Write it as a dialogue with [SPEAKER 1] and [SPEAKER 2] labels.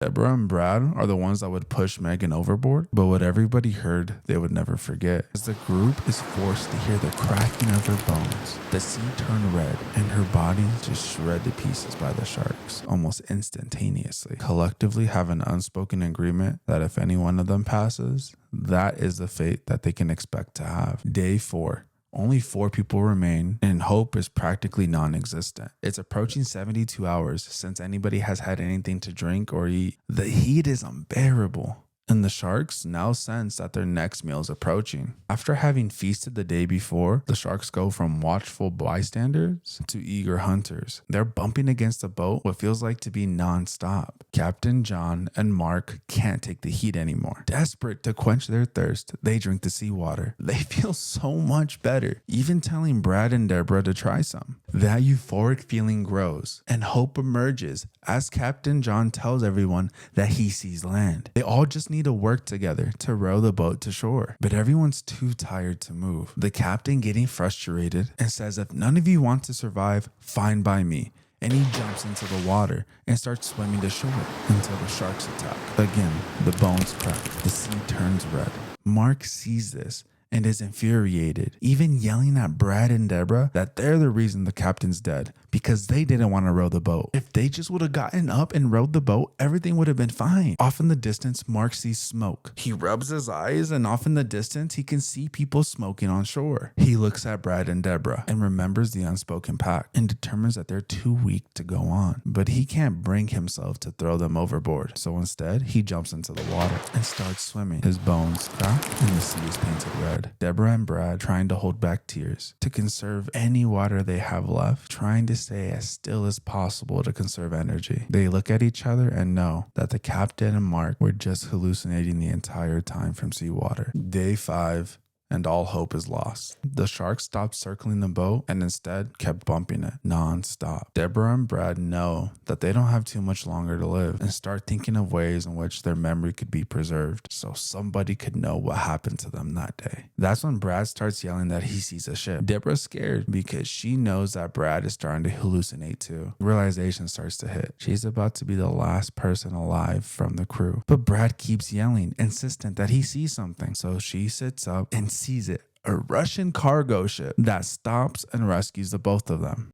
[SPEAKER 1] Deborah and Brad are the ones that would push Megan overboard, but what everybody heard, they would never forget. As the group is forced to hear the cracking of her bones, the sea turned red, and her body just shred to pieces by the sharks, almost instantaneously. Collectively have an unspoken agreement that if any one of them passes, that is the fate that they can expect to have. Day 4. Only 4 people remain, and hope is practically non-existent. It's approaching 72 hours since anybody has had anything to drink or eat. The heat is unbearable, and the sharks now sense that their next meal is approaching. After having feasted the day before, the sharks go from watchful bystanders to eager hunters. They're bumping against the boat what feels like to be non-stop. Captain John and Mark can't take the heat anymore. Desperate to quench their thirst, they drink the seawater. They feel so much better, even telling Brad and Deborah to try some. That euphoric feeling grows, and hope emerges as Captain John tells everyone that he sees land. They all just need to work together to row the boat to shore, but everyone's too tired to move. The captain getting frustrated and says, if none of you want to survive, fine by me. And he jumps into the water and starts swimming to shore until the sharks attack. Again, the bones crack, the sea turns red. Mark sees this and is infuriated, even yelling at Brad and Deborah that they're the reason the captain's dead because they didn't want to row the boat. If they just would have gotten up and rowed the boat, everything would have been fine. Off in the distance, Mark sees smoke. He rubs his eyes, and off in the distance, he can see people smoking on shore. He looks at Brad and Deborah and remembers the unspoken pact and determines that they're too weak to go on. But he can't bring himself to throw them overboard. So instead, he jumps into the water and starts swimming. His bones crack and the sea is painted red. Deborah and Brad trying to hold back tears to conserve any water they have left, trying to stay as still as possible to conserve energy. They look at each other and know that the captain and Mark were just hallucinating the entire time from seawater. Day 5. And all hope is lost. The sharks stopped circling the boat and instead kept bumping it non-stop. Deborah and Brad know that they don't have too much longer to live and start thinking of ways in which their memory could be preserved so somebody could know what happened to them that day. That's when Brad starts yelling that he sees a ship. Deborah's scared because she knows that Brad is starting to hallucinate too. Realization starts to hit. She's about to be the last person alive from the crew. But Brad keeps yelling, insistent that he sees something. So she sits up and sees it, a Russian cargo ship that stops and rescues the both of them.